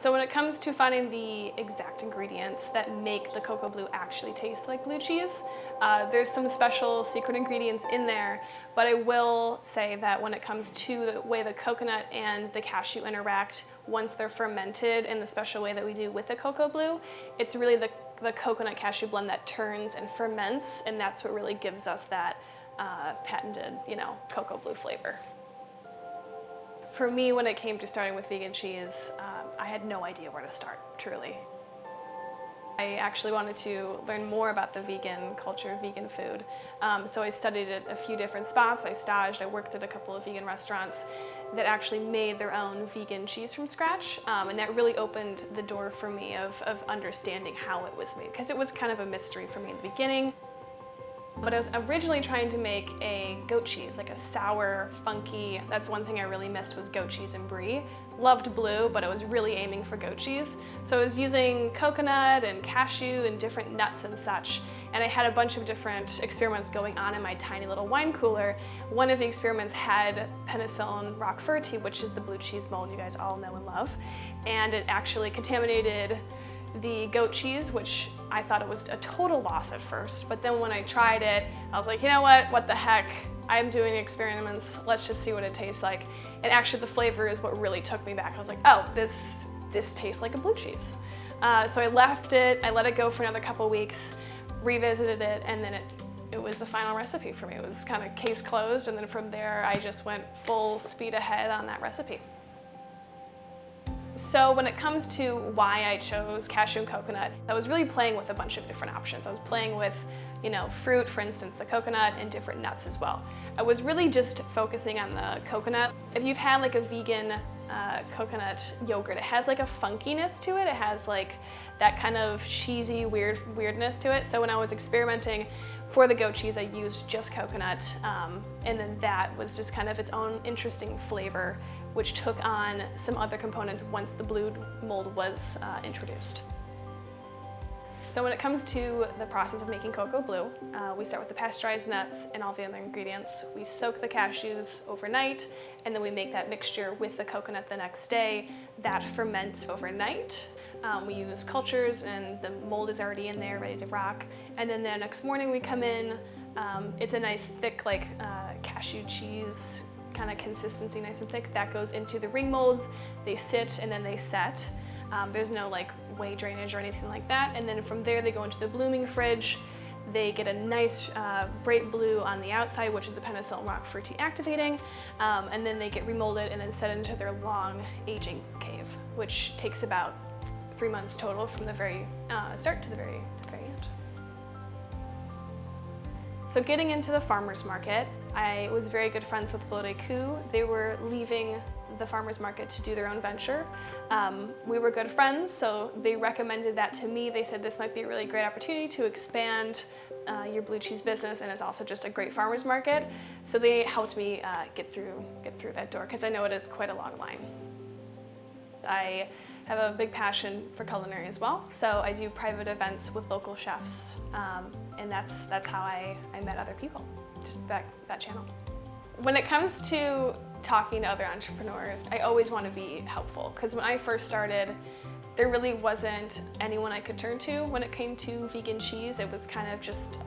So when it comes to finding the exact ingredients that make the cocoa blue actually taste like blue cheese, there's some special secret ingredients in there, but I will say that when it comes to the way the coconut and the cashew interact once they're fermented in the special way that we do with the cocoa blue, it's really the coconut cashew blend that turns and ferments, and that's what really gives us that patented, cocoa blue flavor. For me, when it came to starting with vegan cheese, I had no idea where to start, truly. I actually wanted to learn more about the vegan culture, vegan food. So I studied at a few different spots. I staged, I worked at a couple of vegan restaurants that actually made their own vegan cheese from scratch. And that really opened the door for me of understanding how it was made, because it was kind of a mystery for me in the beginning. But I was originally trying to make a goat cheese, like a sour, funky, that's one thing I really missed was goat cheese and brie. Loved blue, but I was really aiming for goat cheese. So I was using coconut and cashew and different nuts and such. And I had a bunch of different experiments going on in my tiny little wine cooler. One of the experiments had penicillin roqueforti, which is the blue cheese mold you guys all know and love. And it actually contaminated the goat cheese, which I thought it was a total loss at first, but then when I tried it, I was like, you know what the heck? I'm doing experiments, let's just see what it tastes like. And actually the flavor is what really took me back. I was like, oh, this tastes like a blue cheese. So I left it, I let it go for another couple weeks, revisited it, and then it was the final recipe for me. It was kind of case closed, and then from there I just went full speed ahead on that recipe. So when it comes to why I chose cashew and coconut, I was really playing with a bunch of different options. I was playing with, fruit, for instance, the coconut, and different nuts as well. I was really just focusing on the coconut. If you've had like a vegan coconut yogurt, it has like a funkiness to it. It has like that kind of cheesy weirdness to it. So when I was experimenting for the goat cheese, I used just coconut, and then that was just kind of its own interesting flavor, which took on some other components once the blue mold was introduced. So when it comes to the process of making cocoa blue, we start with the pasteurized nuts and all the other ingredients. We soak the cashews overnight, and then we make that mixture with the coconut the next day. That ferments overnight. We use cultures, and the mold is already in there, ready to rock. And then the next morning we come in, it's a nice thick cashew cheese kind of consistency, nice and thick. That goes into the ring molds. They sit and then they set. There's no whey drainage or anything like that. And then from there they go into the blooming fridge. They get a nice bright blue on the outside, which is the penicillin roqueforti activating. And then they get remolded and then set into their long aging cave, which takes about 3 months total from the very start to the very end. So getting into the farmer's market, I was very good friends with Blode Coup. They were leaving the farmer's market to do their own venture. We were good friends, so they recommended that to me. They said this might be a really great opportunity to expand your blue cheese business, and it's also just a great farmer's market. So they helped me get through that door, because I know it is quite a long line. I have a big passion for culinary as well, so I do private events with local chefs, and that's how I met other people, just that channel. When it comes to talking to other entrepreneurs, I always want to be helpful, because when I first started, there really wasn't anyone I could turn to when it came to vegan cheese. It was kind of just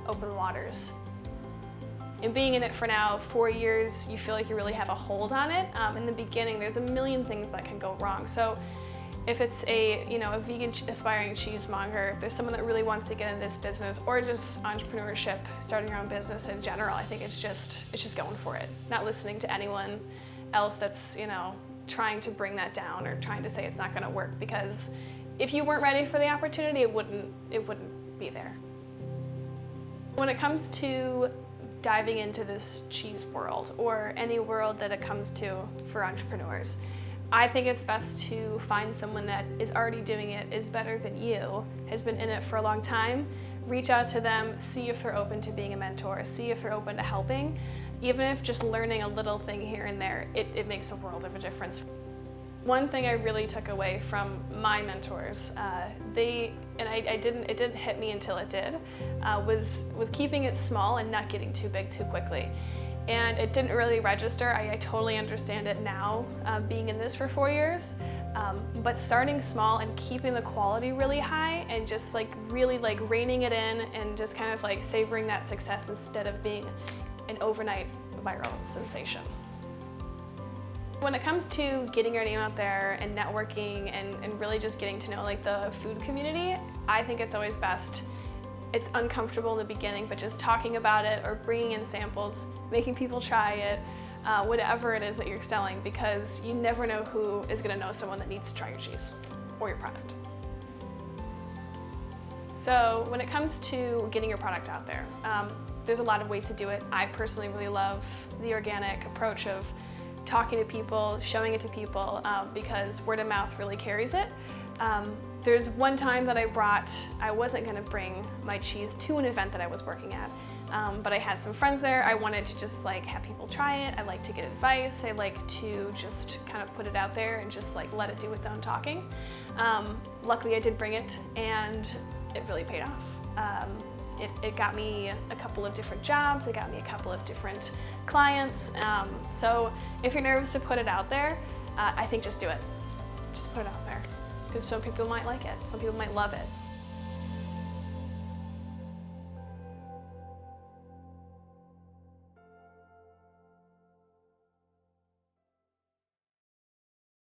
open waters. And being in it for now 4 years, you feel like you really have a hold on it. In the beginning, there's a million things that can go wrong. So if it's a vegan aspiring cheesemonger, if there's someone that really wants to get into this business, or just entrepreneurship, starting your own business in general, I think it's just going for it. Not listening to anyone else that's trying to bring that down or trying to say it's not going to work, because if you weren't ready for the opportunity, it wouldn't be there. When it comes to diving into this cheese world, or any world that it comes to for entrepreneurs, I think it's best to find someone that is already doing it, is better than you, has been in it for a long time. Reach out to them, see if they're open to being a mentor, see if they're open to helping. Even if just learning a little thing here and there, it makes a world of a difference. One thing I really took away from my mentors, it didn't hit me until it did, was keeping it small and not getting too big too quickly. and it didn't really register. I totally understand it now, being in this for 4 years. But starting small and keeping the quality really high and just like really like reining it in and just kind of like savoring that success instead of being an overnight viral sensation. When it comes to getting your name out there and networking and really just getting to know like the food community, I think it's always best. It's uncomfortable in the beginning, but just talking about it or bringing in samples, making people try it, whatever it is that you're selling, because you never know who is going to know someone that needs to try your cheese or your product. So when it comes to getting your product out there, there's a lot of ways to do it. I personally really love the organic approach of talking to people, showing it to people, because word of mouth really carries it. There's one time that I wasn't going to bring my cheese to an event that I was working at, but I had some friends there. I wanted to just like have people try it. I like to get advice. I like to just kind of put it out there and just like let it do its own talking. Luckily I did bring it and it really paid off. It got me a couple of different jobs. It got me a couple of different clients. So if you're nervous to put it out there, I think just do it. Just put it out there. Because some people might like it, some people might love it.